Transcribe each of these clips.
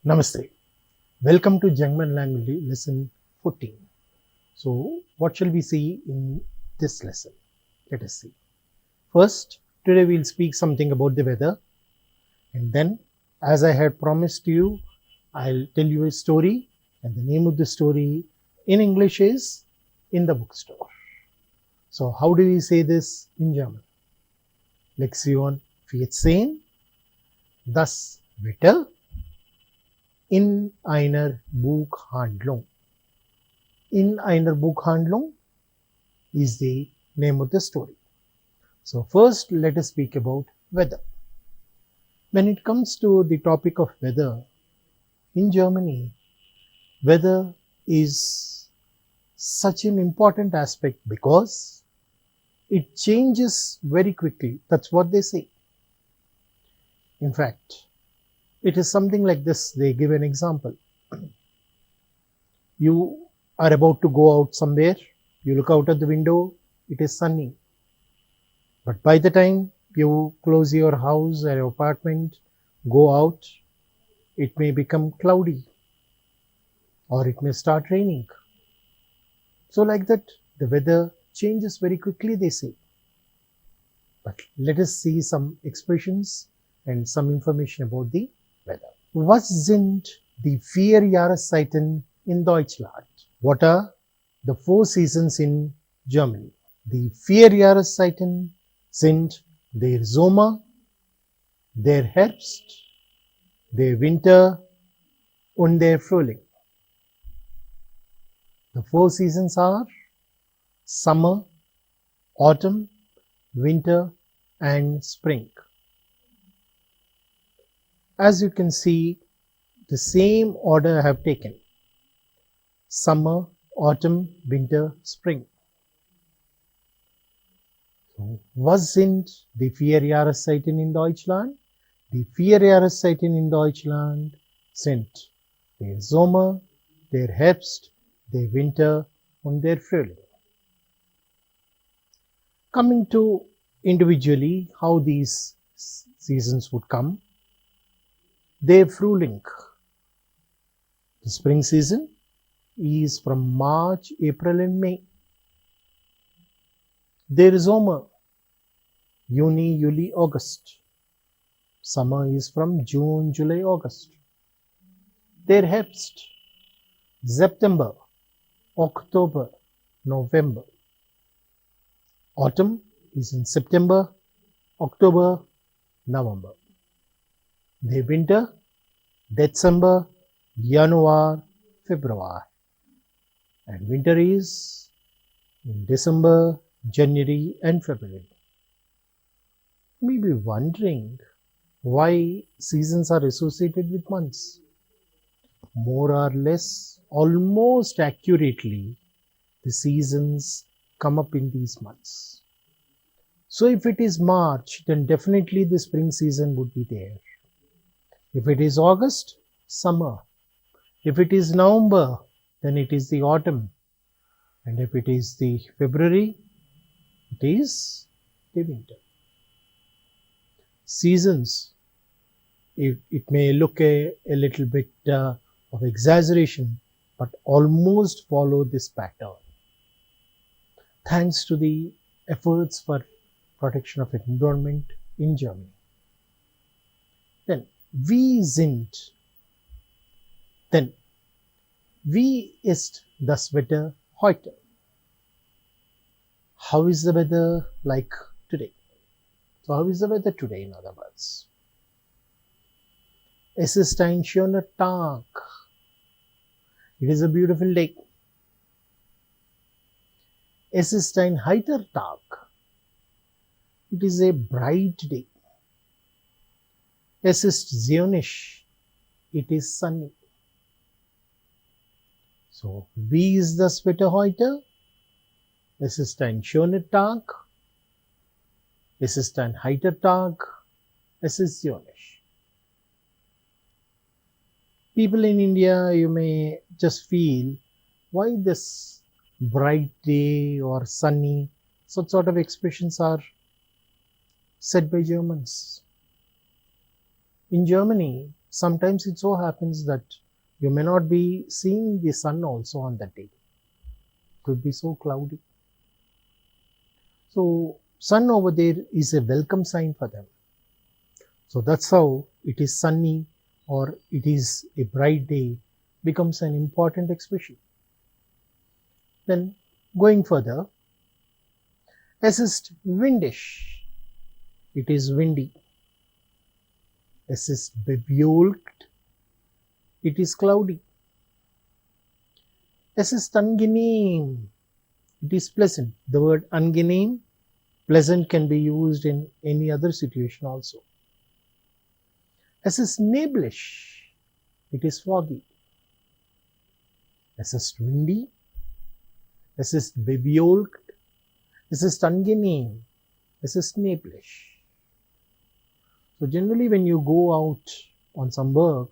Namaste. Welcome to German language lesson 14. So, what shall we see in this lesson? Let us see. First, today we will speak something about the weather, and then, as I had promised you, I'll tell you a story, and the name of the story in English is In the Bookstore. So, how do we say this in German? Lektion 14. Das Wetter in einer Buchhandlung. In einer Buchhandlung is the name of the story. So first let us speak about weather. When it comes to the topic of weather, in Germany, weather is such an important aspect because it changes very quickly. That's what they say. In fact, it is something like this. They give an example. You are about to go out somewhere. You look out at the window. It is sunny. But by the time you close your house or your apartment, go out, it may become cloudy or it may start raining. So like that, the weather changes very quickly, they say. But let us see some expressions and some information about the weather. Was sind die 4 Jahreszeiten in Deutschland? What are the 4 seasons in Germany? Die 4 Jahreszeiten sind der Sommer, der Herbst, der Winter und der Frühling. The 4 seasons are summer, autumn, winter and spring. As you can see, the same order I have taken: summer, autumn, winter, spring. So, was sind die 4 Jahreszeiten in Deutschland? Die 4 Jahreszeiten in Deutschland sind der Sommer, der Herbst, der Winter und der Frühling. Coming to individually how these seasons would come. Der Frühling, the spring season, is from March, April and May. Der Sommer, Juni, Juli, August. Summer is from June, July, August. Der Herbst, September, October, November. Autumn is in September, October, November. The winter, December, January, February. And winter is in December, January and February. You may be wondering why seasons are associated with months. More or less, almost accurately, the seasons come up in these months. So if it is March, then definitely the spring season would be there. If it is August, summer. If it is November, then it is the autumn. And if it is the February, it is the winter. Seasons, it may look a little bit of exaggeration, but almost follow this pattern. Thanks to the efforts for protection of environment in Germany. Then, wie sind? Then, wie ist das Wetter heute? How is the weather like today? So, how is the weather today, in other words? Es ist ein schöner Tag. It is a beautiful day. Es ist ein heiter Tag. It is a bright day. Es ist sonnig. It is sunny. So, wie ist das Wetter heute? Es ist ein schöner Tag. Es ist ein heiter Tag. Es ist sonnig. People in India, you may just feel, why this bright day or sunny, such sort of expressions are said by Germans. In Germany, sometimes it so happens that you may not be seeing the sun also on that day. It could be so cloudy. So sun over there is a welcome sign for them. So that's how it is sunny or it is a bright day becomes an important expression. Then going further, assist windish, it is windy. Assist bevueled, it is cloudy. Assist angenehm, it is pleasant. The word angenehm, pleasant, can be used in any other situation also. Assist neblish, it is foggy. Assist windy, assist bevueled, assist angenehm, assist neblish. So generally when you go out on some work,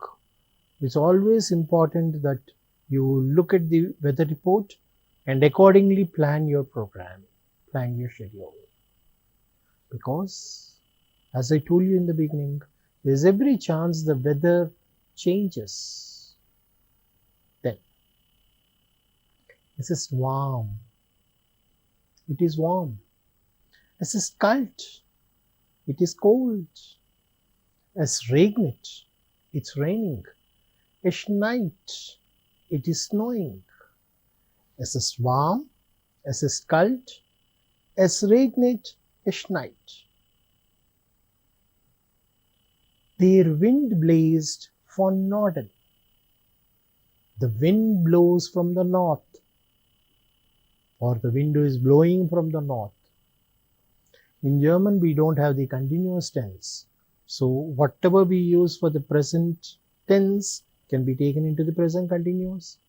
it's always important that you look at the weather report and accordingly plan your program, plan your schedule. Because as I told you in the beginning, there's every chance the weather changes. Then assist warm, it is warm. Assist kalt, it is cold. As regnet, it's raining. Es schneit, it is snowing. Assist warm, assist kalt, es regnet, es schneit. Der Wind bläst von Norden. The wind blows from the north, or the wind is blowing from the north. In German, we don't have the continuous tense. So whatever we use for the present tense can be taken into the present continuous.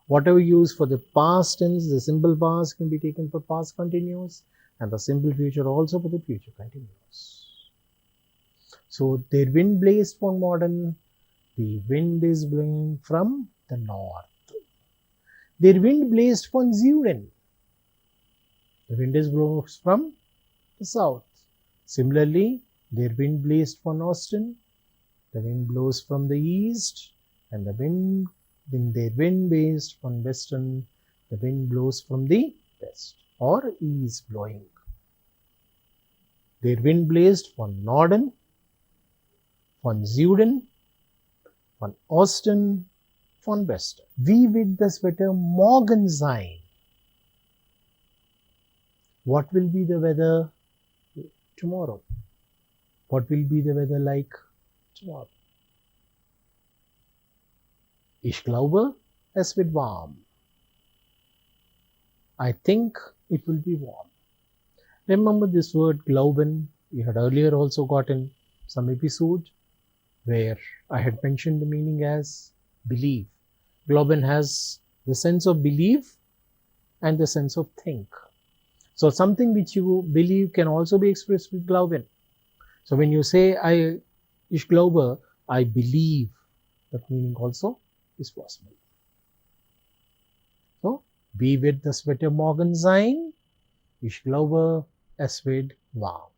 Whatever we use for the past tense, the simple past, can be taken for past continuous, and the simple future also for the future continuous. So der Wind bläst von Norden, the wind is blowing from the north. Der Wind bläst von Süden, the wind is blowing from the south. Similarly, der Wind bläst von Osten, the wind blows from the east, and der Wind bläst von Westen, the wind blows from the west or is blowing. Der Wind bläst von Norden, von Süden, von Osten, von Westen. Wie wird das Wetter morgen sein? What will be the weather tomorrow? What will be the weather like tomorrow? Ich glaube, es wird warm. I think it will be warm. Remember this word glauben, we had earlier also gotten some episode where I had mentioned the meaning as believe. Glauben has the sense of believe and the sense of think. So something which you believe can also be expressed with glauben. So when you say ich glaube, I believe, that meaning also is possible. So, wie wird das Wetter morgen sein? Ich glaube, es wird warm.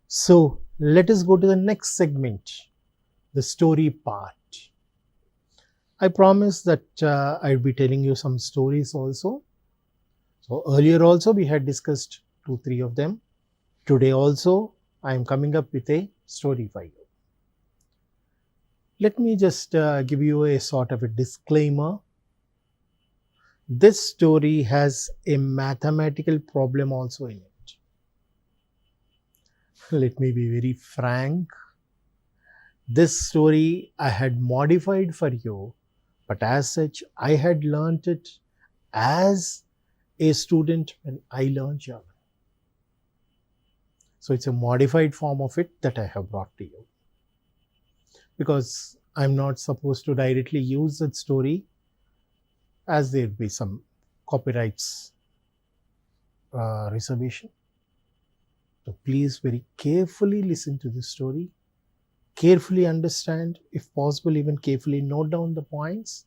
So, let us go to the next segment, the story part. I promise that I'll be telling you some stories also. So, earlier also we had discussed 2-3 of them. Today also I am coming up with a story for you. Let me just give you a sort of a disclaimer. This story has a mathematical problem also in it. Let me be very frank. This story I had modified for you, but as such I had learnt it as a student when I learned German. So it's a modified form of it that I have brought to you. Because I'm not supposed to directly use that story, as there will be some copyrights reservation. So please very carefully listen to this story, carefully understand, if possible even carefully note down the points.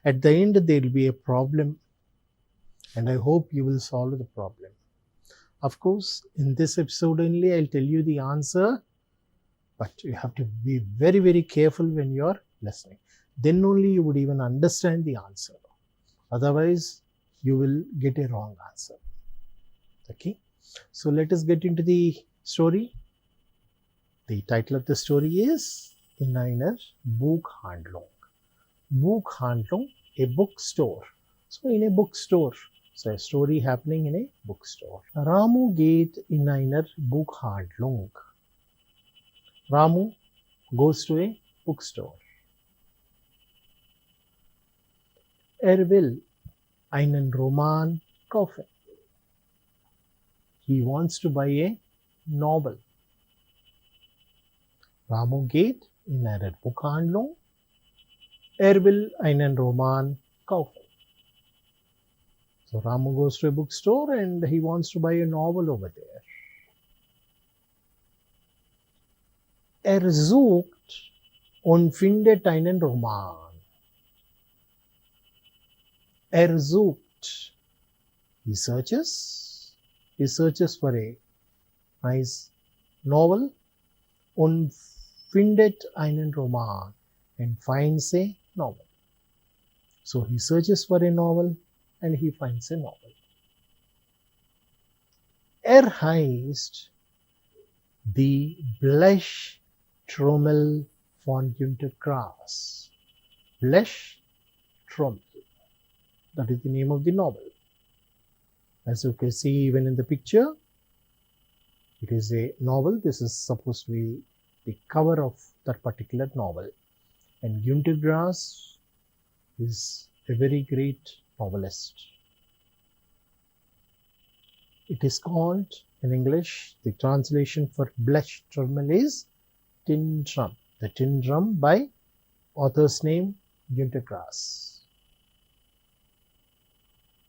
At the end there will be a problem, and I hope you will solve the problem. Of course, in this episode only I'll tell you the answer, but you have to be very, very careful when you're listening. Then only you would even understand the answer. Otherwise, you will get a wrong answer. Okay. So let us get into the story. The title of the story is In einer Buchhandlung. Buchhandlung, a bookstore. So in a bookstore. So a story happening in a bookstore. Ramu geht in einer Buchhandlung. Ramu goes to a bookstore. Will einen Roman kaufen. He wants to buy a novel. Ramu geht in einer Buchhandlung. Will einen Roman kaufen. So Ramu goes to a bookstore and he wants to buy a novel over there. Sucht und findet einen Roman. Sucht. He searches for a nice novel. Und findet einen Roman, and finds a novel. So he searches for a novel and he finds a novel. Heißt die Blechtrommel von Günter Grass. Blechtrommel. That is the name of the novel. As you can see even in the picture, it is a novel. This is supposed to be the cover of that particular novel. And Günter Grass is a very great novelist. It is called, in English, the translation for Blechtrommel is Tin Drum. The Tin Drum by author's name Günter Grass.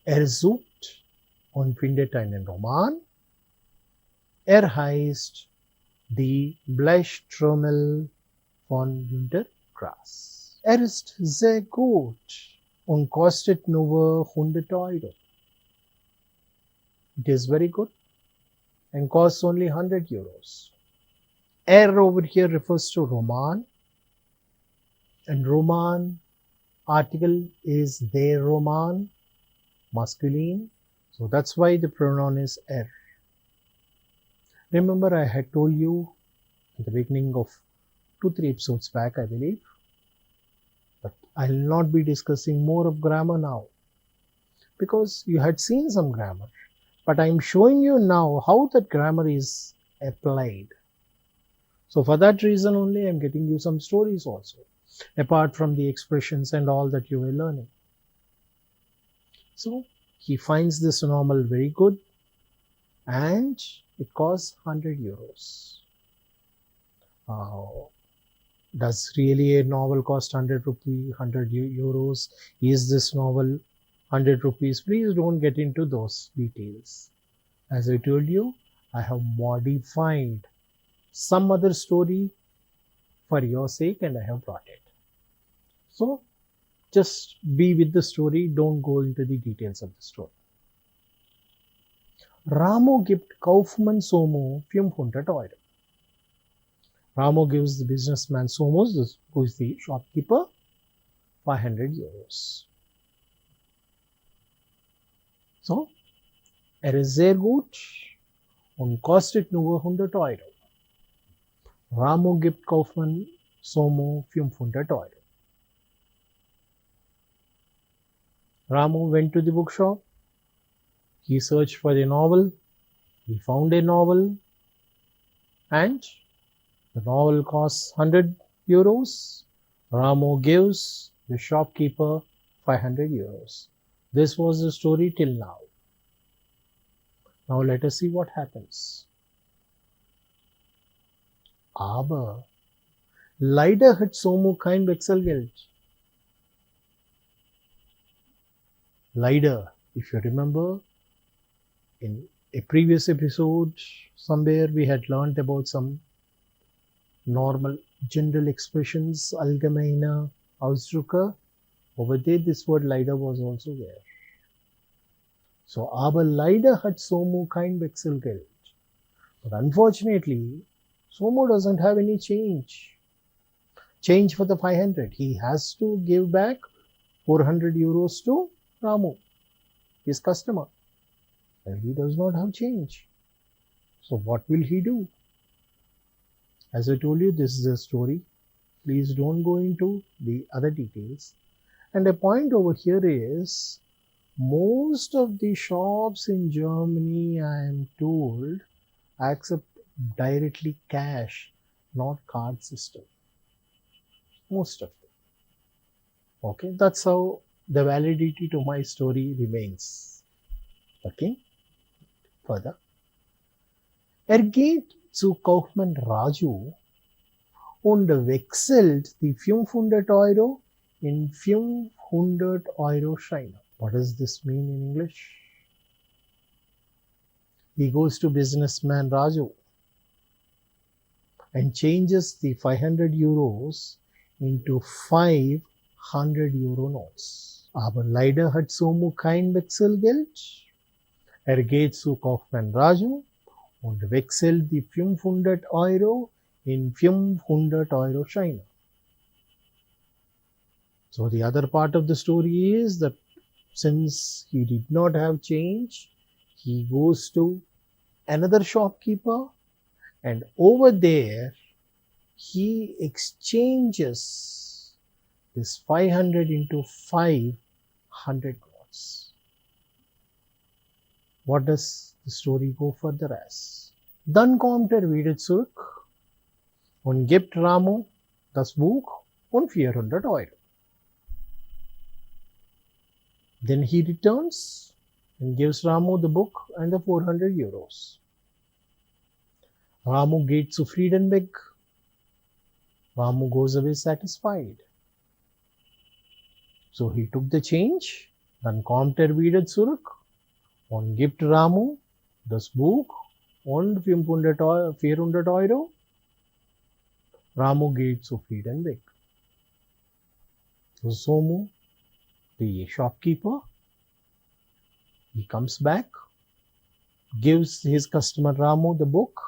Sucht und findet einen Roman. Heißt die Blechtrommel von Günter Grass. Ist sehr gut und kostet nur 100 Euro. It is very good and costs only 100 euros. Over here refers to Roman, and Roman article is der Roman, masculine. So that's why the pronoun is er. Remember, I had told you at the beginning of 2-3 episodes back, I believe, but I'll not be discussing more of grammar now because you had seen some grammar, but I'm showing you now how that grammar is applied. So for that reason only, I'm getting you some stories also, apart from the expressions and all that you were learning. So he finds this novel very good and it costs 100 euros. Does really a novel cost 100 euros? Is this novel 100 rupees? Please don't get into those details. As I told you, I have modified some other story for your sake and I have brought it. So just be with the story, don't go into the details of the story. Ramu gibt Kaufmann Somo 500 Euro. Ramu gives the businessman Somo, who is the shopkeeper, 500 euros. So, ist sehr gut und kostet nur 100 Euro. Ramu gibt Kaufmann Somo 500 Euro. Ramu went to the bookshop. He searched for a novel. He found a novel and the novel costs 100 euros. Ramu gives the shopkeeper 500 euros. This was the story till now. Now let us see what happens. Aber leider hat Somu kein Wechselgeld. Leider, if you remember, in a previous episode, somewhere we had learnt about some normal general expressions, allgemeine Ausdrücke. Over there, this word leider was also there. So, aber leider hat Somu kein Wechselgeld. But unfortunately, Somu doesn't have any change. change for the 500. He has to give back 400 euros to Ramu, his customer, and he does not have change. So what will he do? As I told you, this is a story. Please don't go into the other details. And a point over here is, most of the shops in Germany, I am told, accept directly cash, not card system. Most of them. Okay, that's how the validity to my story remains. Okay, further. 𝗳𝗬𝗬𝗧𝗏𝗺𝗺 und wechselt die 500 Euro in 500 Euro Scheine. What does this mean in English? He goes to businessman Raju and changes the 500 euros into 500 Euro notes. Aber leider hat Somu kein Wechselgeld. Geht zu Kaufmann Raju und wechselt die 500 Euro in 500 Euro Scheine. So the other part of the story is that since he did not have change, he goes to another shopkeeper, and over there he exchanges this 500 into 500 notes. What does the story go further as? Dann kommt wieder zurück und gibt Ramu das Buch und 400 Euro. Then he returns and gives Ramu the book and the 400 euros. Ramu geht zufrieden weg. Ramu goes away satisfied. So he took the change. Dann kommt wieder zurück und gibt Ramu das Buch und 400 Euro. Ramu geht zufrieden weg. So Somu, the shopkeeper, he comes back, gives his customer Ramu the book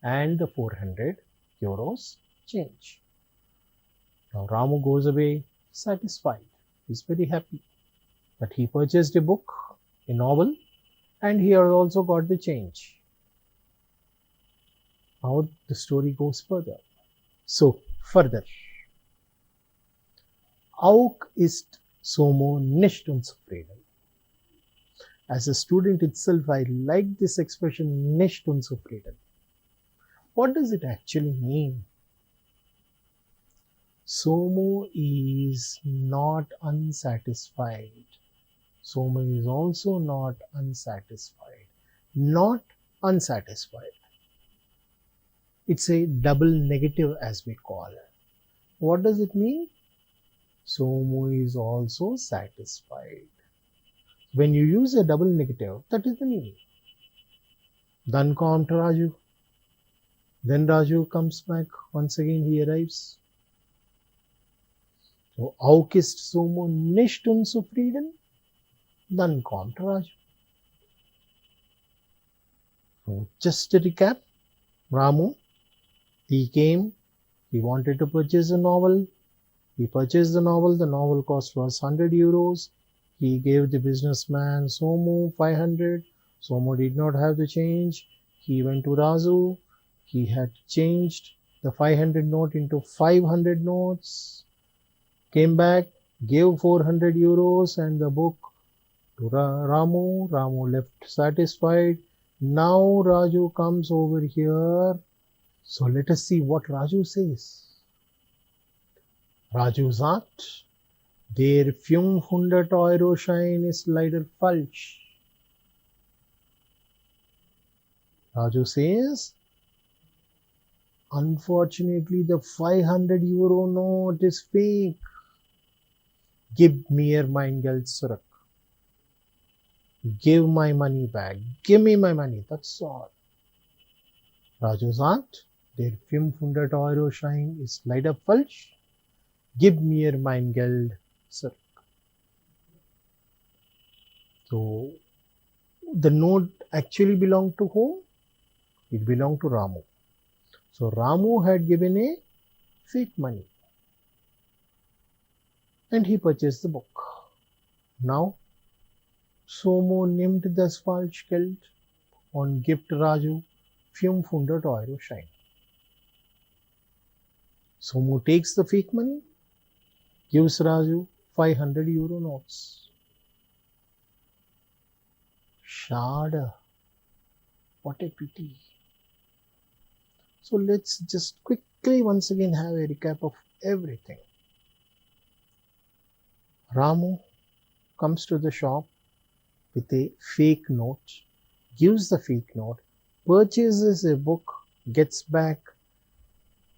and the 400 euros change. Now Ramu goes away satisfied. He's very happy that he purchased a book, a novel, and he has also got the change. Now the story goes further. So further. Auch ist Somo nicht unzufrieden. As a student itself, I like this expression, nicht unzufrieden. What does it actually mean? Somo is not unsatisfied. Somo is also not unsatisfied. Not unsatisfied. It's a double negative, as we call it. What does it mean? Somo is also satisfied. When you use a double negative, that is the meaning. Dann kommt Raju. Then Raju comes back. Once again he arrives. So, auch ist Somo nicht unzufrieden. Dann kommt Raju. So, just to recap, Ramu, he came, he wanted to purchase a novel. He purchased the novel cost was 100 euros. He gave the businessman Somu 500. Somu did not have the change. He went to Raju. He had changed the 500 note into 500 notes. Came back, gave 400 euros and the book to Ramu. Ramu left satisfied. Now Raju comes over here. So let us see what Raju says. Raju sagt, der 500 Euro Schein ist leider falsch. Raju says, unfortunately the 500 Euro note is fake. Gib mir mein Geld zurück. Give my money back. Give me my money. That's all. Raju sagt, der 500 Euro Schein ist leider falsch. Gib mir mein Geld zurück. So, the note actually belonged to whom? It belonged to Ramu. So, Ramu had given a fake money. and he purchased the book. Now, 𝗧𝗦𝗔𝗧 𝗧𝗦𝗔𝗧 on gift Raju, 𝗪𝗪 Euro Shine. 𝗧𝗦 takes the fake money, gives Raju 500 euro notes. 𝗧𝗦𝗔𝗧, what a pity. So let's just quickly once again have a recap of everything. Ramu comes to the shop with a fake note, gives the fake note, purchases a book, gets back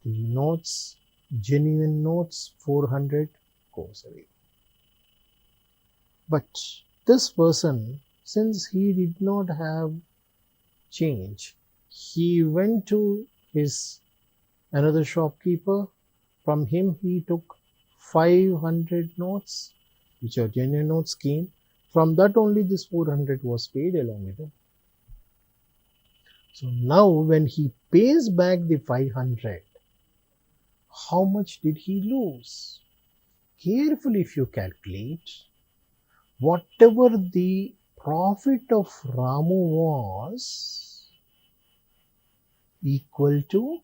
the notes, genuine notes, 400, goes away. But this person, since he did not have change, he went to his another shopkeeper. From him he took 500 notes, which are genuine notes, came. From that only this 400 was paid along with them. So now when he pays back the 500, how much did he lose? Carefully if you calculate, whatever the profit of Ramu was equal to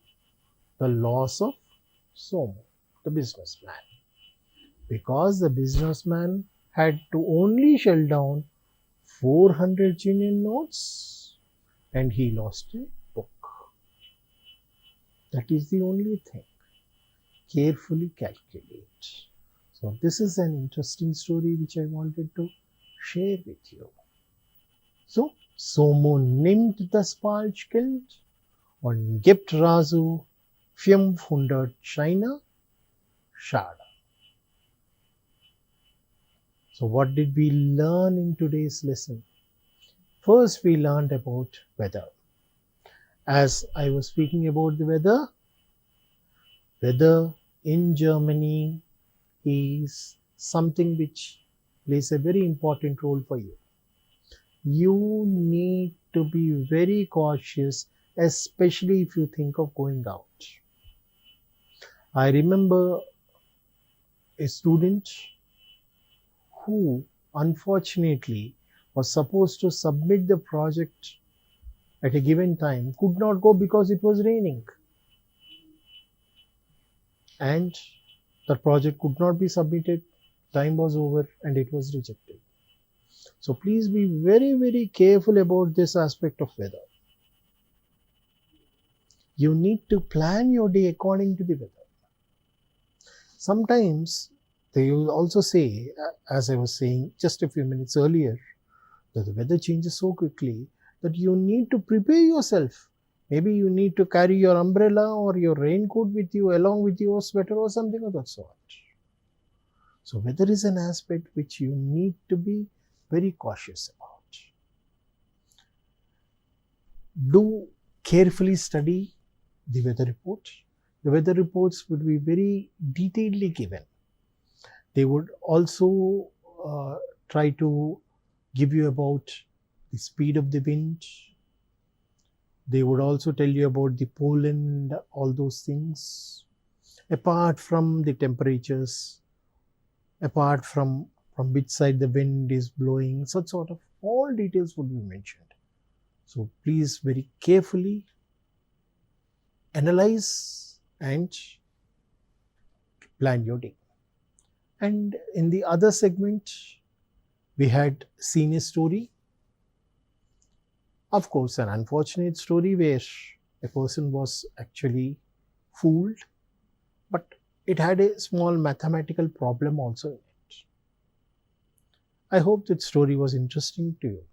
the loss of 𝗧𝗦, the businessman. Because the businessman had to only shell down 400 genuine notes and he lost a book. That is the only thing. Carefully calculate. So this is an interesting story which I wanted to share with you. So 𝗧𝗦𝗔𝗧 𝗧𝗦𝗔𝗧 on gift Raju, 𝗪𝗪 China, 𝗧𝗦𝗔𝗧. So what did we learn in today's lesson? First we learned about weather. As I was speaking about the weather, weather in Germany is something which plays a very important role for you. You need to be very cautious, especially if you think of going out. I remember a student who unfortunately was supposed to submit the project at a given time, could not go because it was raining. And the project could not be submitted, time was over and it was rejected. So please be very, very careful about this aspect of weather. You need to plan your day according to the weather. Sometimes they will also say, as I was saying just a few minutes earlier, that the weather changes so quickly that you need to prepare yourself. Maybe you need to carry your umbrella or your raincoat with you along with your sweater or something of that sort. So weather is an aspect which you need to be very cautious about. Do carefully study the weather report. The weather reports would be very detailedly given. They would also try to give you about the speed of the wind. They would also tell you about the pollen and all those things. Apart from the temperatures, apart from which side the wind is blowing, such sort of all details would be mentioned. So please very carefully analyze and plan your day. And in the other segment, we had seen a story. Of course, an unfortunate story where a person was actually fooled, but it had a small mathematical problem also in it. I hope that story was interesting to you,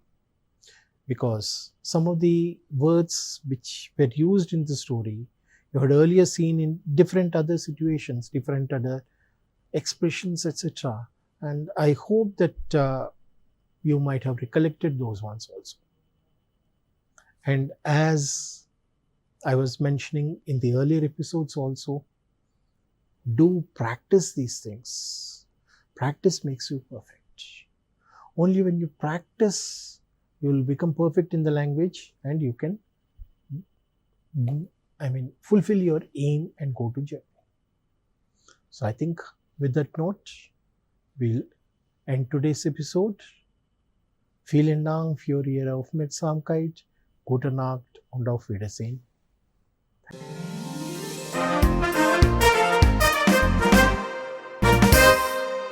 because some of the words which were used in the story you had earlier seen in different other situations, different other expressions, etc. And I hope that you might have recollected those ones also. And as I was mentioning in the earlier episodes also, do practice these things. Practice makes you perfect. Only when you practice, you will become perfect in the language and you can fulfill your aim and go to Germany. So I think with that note, we'll end today's episode. Vielen Dank für Ihre Aufmerksamkeit. Gute Nacht und auf Wiedersehen.